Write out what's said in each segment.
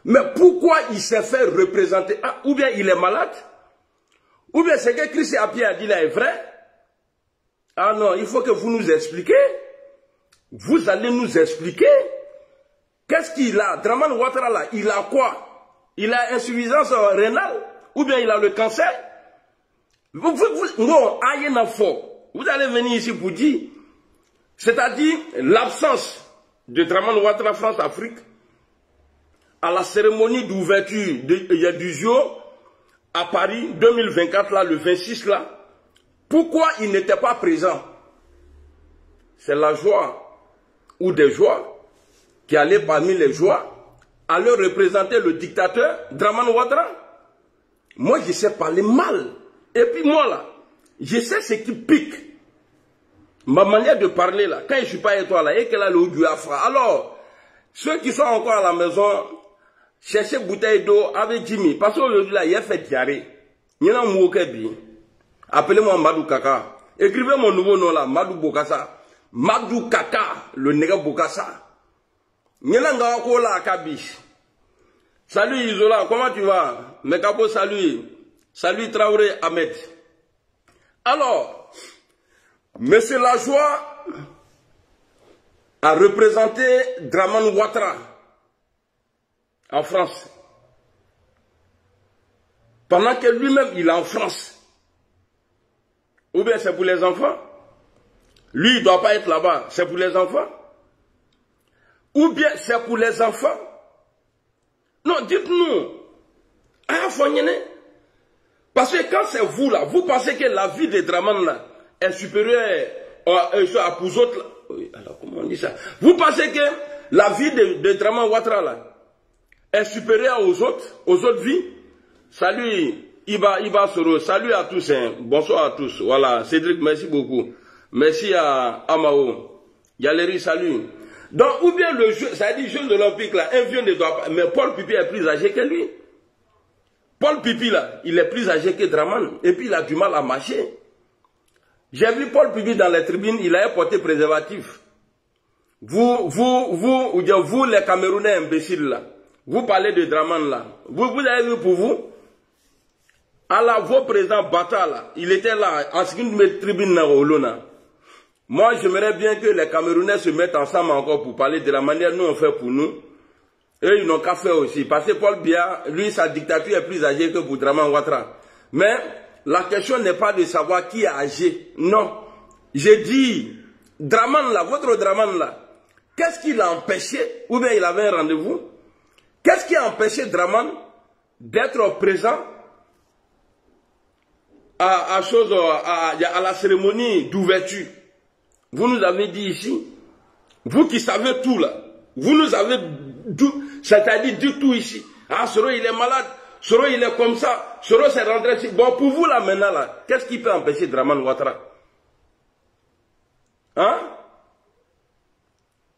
Mais pourquoi il s'est fait représenter? Ah, ou bien il est malade? Ou bien ce que Christian Apier a dit là est vrai? Ah non, il faut que vous nous expliquiez. Vous allez nous expliquer. Qu'est-ce qu'il a? Dramane Ouattara là, il a quoi? Il a insuffisance rénale? Ou bien il a le cancer? Non, vous allez venir ici pour dire, c'est-à-dire l'absence de Dramane Ouattara France-Afrique à la cérémonie d'ouverture du JO à Paris 2024, là, le 26 là. Pourquoi il n'était pas présent? C'est la joie ou des joies qui allaient parmi les joies à leur représenter le dictateur Dramane Ouattara. Moi, je sais parler mal. Et puis moi, là, je sais ce qui pique. Ma manière de parler, là, quand je ne suis pas étoile, là, et qu'elle a le haut du Afra. Alors, ceux qui sont encore à la maison, cherchez bouteille d'eau avec Jimmy. Parce qu'aujourd'hui, là, il a fait diarrhée. Il y a un mot qui est bien. Appelez-moi Madou Kaka. Écrivez mon nouveau nom là, Madou Bokassa. Madou Kaka, le néga Bokassa. Nyenanga Kola Akabish. Salut Isola, comment tu vas? Mekabo, salut. Salut Traoré Ahmed. Alors, Monsieur Lajoie a représenté Dramane Ouattara en France. Pendant que lui-même, il est en France. Ou bien c'est pour les enfants? Lui, il ne doit pas être là-bas. C'est pour les enfants? Ou bien c'est pour les enfants? Non, dites-nous. Parce que quand c'est vous là, vous pensez que la vie de Dramane là est supérieure à pour autres là. Oui, alors comment on dit ça? Vous pensez que la vie de Dramane Ouattara là est supérieure aux autres vies? Salut Iba Soro, salut à tous, hein. Bonsoir à tous. Voilà, Cédric, merci beaucoup. Merci à Amao. Galérie, salut. Donc, ou bien le jeu, ça dit jeune olympique là, un vieux ne doit pas. Mais Paul Pipi est plus âgé que lui. Paul Pipi là, il est plus âgé que Dramane. Et puis il a du mal à marcher. J'ai vu Paul Pipi dans les tribunes, il a porté préservatif. Vous les Camerounais imbéciles là, vous parlez de Dramane là. Vous avez vu pour vous? Alors, vos présidents bâtards là, il était là, en ce qui me tribune dans Olona. Moi, j'aimerais bien que les Camerounais se mettent ensemble encore pour parler de la manière dont on fait pour nous. Eux, ils n'ont qu'à faire aussi. Parce que Paul Biya, lui, sa dictature est plus âgée que pour Dramane Ouattara. Mais la question n'est pas de savoir qui est âgé. Non. J'ai dit, Dramane là, votre Dramane là, qu'est-ce qui l'a empêché? Ou bien il avait un rendez-vous? Qu'est-ce qui a empêché Dramane d'être présent à la cérémonie d'ouverture? Vous nous avez dit ici, vous qui savez tout là, vous nous avez dit, c'est-à-dire du tout ici. Ah, Soro il est malade, Soro il est comme ça, Soro s'est rentré ici. Bon, pour vous là maintenant là, qu'est-ce qui peut empêcher Dramane Ouattara? Hein?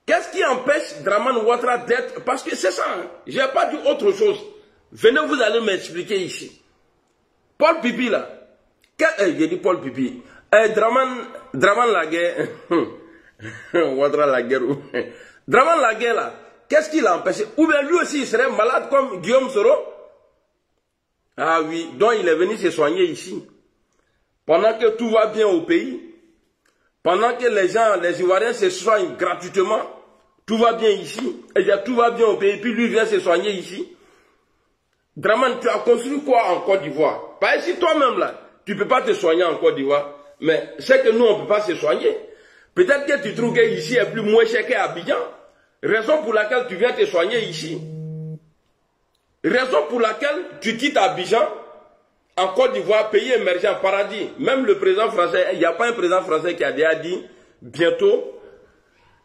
Qu'est-ce qui empêche Dramane Ouattara d'être... Parce que c'est ça, hein? Je n'ai pas dit autre chose. Venez, vous allez m'expliquer ici. Paul Pipi là, j'ai dit Paul Pipi. Dramane Laguerre, Ouattara Laguerre. Dramane Laguerre là, qu'est-ce qui l'a empêché? Ou bien lui aussi il serait malade comme Guillaume Soro? Ah oui, donc il est venu se soigner ici. Pendant que tout va bien au pays, pendant que les Ivoiriens se soignent gratuitement, tout va bien ici, et tout va bien au pays, puis lui vient se soigner ici. Dramane, tu as construit quoi en Côte d'Ivoire? Pas ici toi-même là, tu ne peux pas te soigner en Côte d'Ivoire. Mais c'est que nous, on ne peut pas se soigner. Peut-être que tu trouves qu'ici est plus moins cher qu'à Abidjan. Raison pour laquelle tu viens te soigner ici. Raison pour laquelle tu quittes Abidjan, en Côte d'Ivoire, pays émergent, paradis. Même le président français, il n'y a pas un président français qui a déjà dit bientôt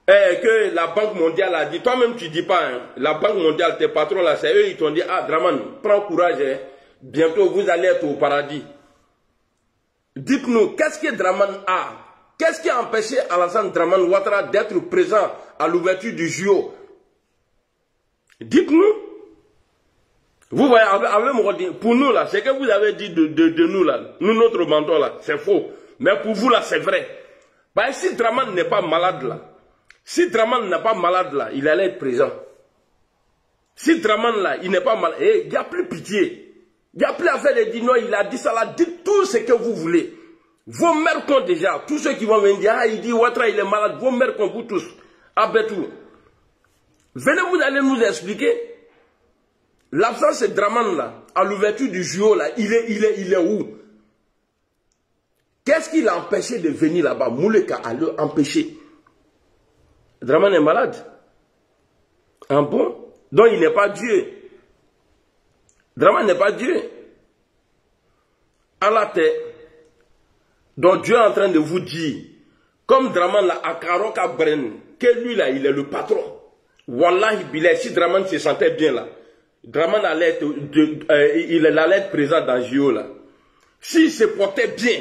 que la Banque mondiale a dit, toi-même tu ne dis pas, hein, la Banque mondiale, tes patrons là, c'est eux, ils t'ont dit, ah Dramane, prends courage, hein, bientôt vous allez être au paradis. Dites-nous, qu'est-ce que Dramane a? Qu'est-ce qui a empêché Alassane Dramane Ouattara d'être présent à l'ouverture du JO? Dites-nous. Vous voyez, pour nous là, ce que vous avez dit de nous là, nous notre mentor là, c'est faux. Mais pour vous là, c'est vrai. Bah, si Dramane n'est pas malade là, si Dramane n'est pas malade là, il allait être présent. Si Draman là, il n'est pas mal, il n'y a plus pitié. Il n'y a plus à faire de dire non, il a dit ça là, dites tout ce que vous voulez. Vos mères comptent déjà, tous ceux qui vont venir dire, ah, il dit Ouattara il est malade, vos mères comptent vous tous. Ah ben tout. Venez, vous allez nous expliquer. L'absence de Draman là, à l'ouverture du JO là, il est où? Qu'est-ce qui l'a empêché de venir là-bas? Mouleka a empêché. Draman est malade. Ah bon? Donc il n'est pas Dieu. Draman n'est pas Dieu. À la tête. Donc Dieu est en train de vous dire, comme Draman là, à Karoka Bren, que lui là, il est le patron. Wallahi Bilal, si Draman se sentait bien là, Draman allait être présent dans JO là. S'il se portait bien,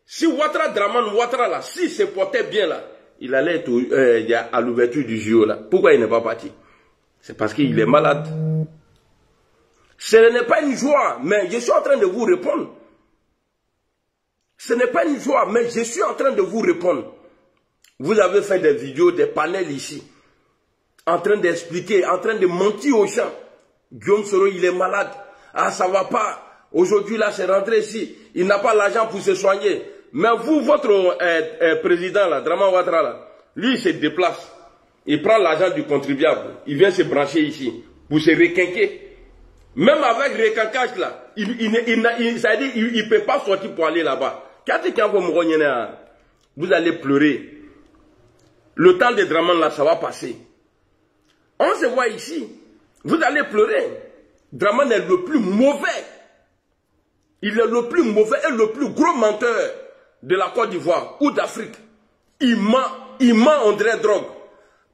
si Ouattara Draman Ouattara là, s'il se portait bien là, il allait être à l'ouverture du JO là. Pourquoi il n'est pas parti? C'est parce qu'il est malade. Ce n'est pas une joie, mais je suis en train de vous répondre. Ce n'est pas une joie, mais je suis en train de vous répondre. Vous avez fait des vidéos, des panels ici, en train d'expliquer, en train de mentir aux gens. Guillaume Soro, il est malade. Ah, ça va pas. Aujourd'hui, là, c'est rentré ici. Il n'a pas l'argent pour se soigner. Mais vous, votre président, là, Draman Ouattara, là, lui, il se déplace. Il prend l'argent du contribuable. Il vient se brancher ici pour se requinquer. Même avec le requinquage, là, il ne peut pas sortir pour aller là-bas. Vous allez pleurer. Le temps de Draman, là, ça va passer. On se voit ici. Vous allez pleurer. Draman est le plus mauvais. Il est le plus mauvais et le plus gros menteur de la Côte d'Ivoire ou d'Afrique. Il ment on dirait drogue.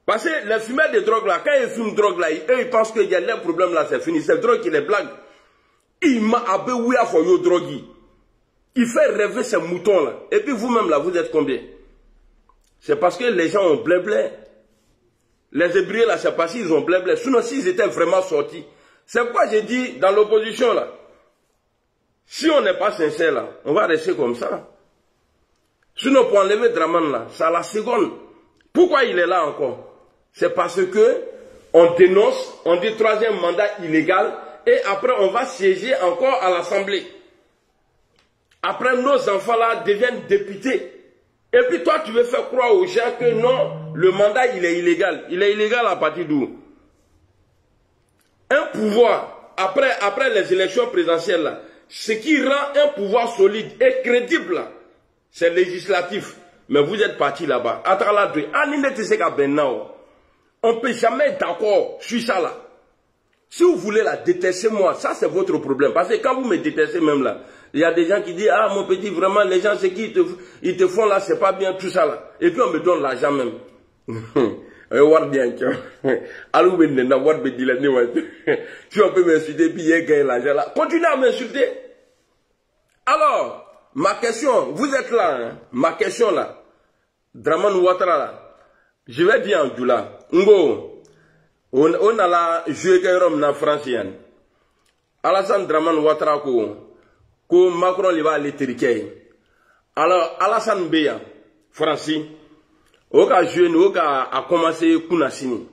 Parce que les fumeurs de drogue là, quand ils fument drogue là, eux ils pensent qu'il y a leur problème là, c'est fini. C'est drogue qui les blague. Il ment à Béouya for your drogue. Il fait rêver ces moutons là. Et puis vous-même là, vous êtes combien? C'est parce que les gens ont blé-blé. Les ébriers là, c'est parce qu'ils ont blé-blé. Sinon, s'ils étaient vraiment sortis. C'est pourquoi j'ai dit dans l'opposition là, si on n'est pas sincère là, on va rester comme ça. Sinon, pour enlever Draman là, c'est à la seconde. Pourquoi il est là encore? C'est parce que on dénonce, on dit troisième mandat illégal, et après on va siéger encore à l'Assemblée. Après, nos enfants là deviennent députés. Et puis toi, tu veux faire croire aux gens que non, le mandat il est illégal. Il est illégal à partir d'où? Un pouvoir, après les élections présidentielles là, ce qui rend un pouvoir solide et crédible là, c'est législatif. Mais vous êtes parti là-bas. On ne peut jamais être d'accord sur ça là. Si vous voulez la détester moi, ça c'est votre problème. Parce que quand vous me détestez même là, il y a des gens qui disent, ah mon petit, vraiment les gens c'est qui ils te font là, c'est pas bien tout ça là. Et puis on me donne l'argent même. Si on peut m'insulter, puis il gagne l'argent là. Continuez à m'insulter. Alors, ma question, vous êtes là, hein? Ma question là, Draman Ouattara là, je vais dire en Djoula, on a la joué en France, Alassane Draman Ouattara ko Macron li va aller triquer. Alors, Alassane Beya, Francis, Oka jeune, Oka a commencé Kounasini.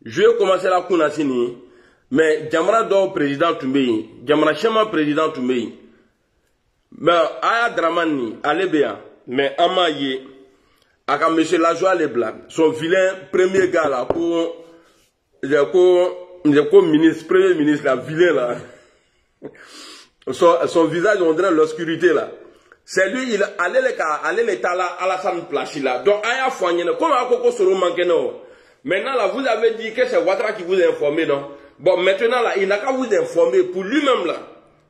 Je vais commencer la Kounasini, mais Jamra do président Toumbéi, Jamra Chema président Toumbéi. Mais Aya Dramani, Alébéa, mais Amaye, aka monsieur Lajoie Leblanc, son vilain premier gars là, ministre, premier ministre là, vilain là. Son visage, on dirait l'obscurité là. C'est lui, il allait l'état là, Alassane Plachi là. Donc, Aya Foignene, comment Akoko Soro manque non? Maintenant là, vous avez dit que c'est Ouattara qui vous a informé, non? Bon, maintenant là, il n'a qu'à vous informer pour lui-même là.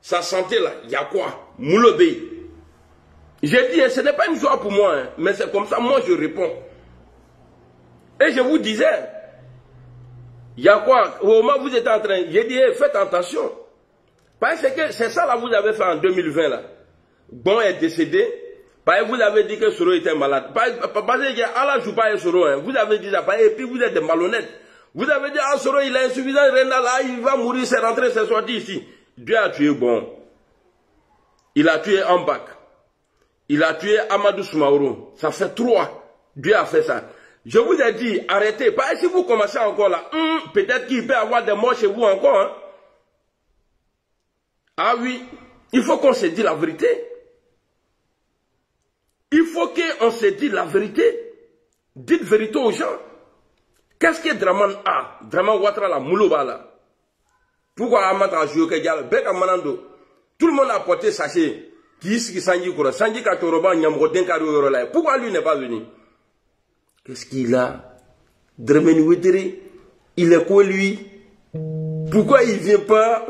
Sa santé là, il y a quoi? Moulobé. J'ai dit, ce n'est pas une joie pour moi, hein, mais c'est comme ça, moi je réponds. Et je vous disais, il y a quoi? Au moment où vous êtes en train, j'ai dit, faites attention. Parce que c'est ça là, vous avez fait en 2020 là. Bon est décédé, parce que vous avez dit que Soro était malade. Parce que Allah ne joue pas Soro, hein. Vous avez dit ça, et puis vous êtes des malhonnêtes. Vous avez dit, ah Soro il a insuffisance rénale, là, il va mourir, c'est rentré, c'est sorti ici. Dieu a tué bon. Il a tué Ambak. Il a tué Amadou Soumaoro. Ça fait 3. Dieu a fait ça. Je vous ai dit, arrêtez. Parce que si vous commencez encore là, peut-être qu'il peut y avoir des morts chez vous encore. Hein. Ah oui, il faut qu'on se dise la vérité. Il faut qu'on se dise la vérité. Dites vérité aux gens. Qu'est-ce que Draman a? Draman Ouattara la Moulouba là. Pourquoi Amata Jouke Dial, Beka Manando? Tout le monde a porté sachet. Qui est-ce qui Sanji Koura? Sanji Katoroba Nyamroden Karola. Pourquoi lui n'est pas venu? Qu'est-ce qu'il a? Draman Ouattara, il est quoi lui? Pourquoi il ne vient pas?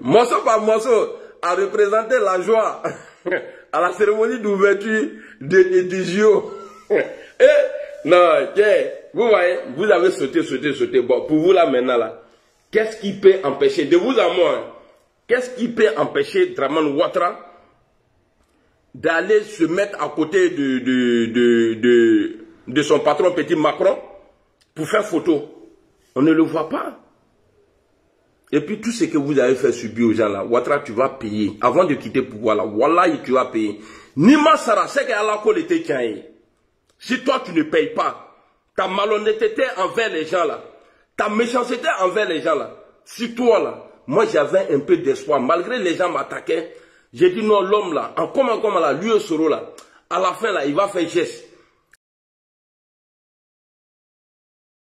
Morceau par morceau, à représenter la joie à la cérémonie d'ouverture des JO. Non, vous voyez, vous avez sauté. Bon, pour vous là maintenant là, qu'est-ce qui peut empêcher, de vous à moi, qu'est-ce qui peut empêcher Draman Ouattara d'aller se mettre à côté de son patron petit Macron pour faire photo? On ne le voit pas. Et puis tout ce que vous avez fait subir aux gens là, Ouattara, tu vas payer. Avant de quitter le pouvoir là, Wallahi, tu vas payer. Nima Sara, c'est qu'Allah était tient. Si toi tu ne payes pas, ta malhonnêteté envers les gens là, ta méchanceté envers les gens là, si toi là, moi j'avais un peu d'espoir, malgré les gens m'attaquaient, j'ai dit non, l'homme là, en comment là, lui au soro là, à la fin là, il va faire geste.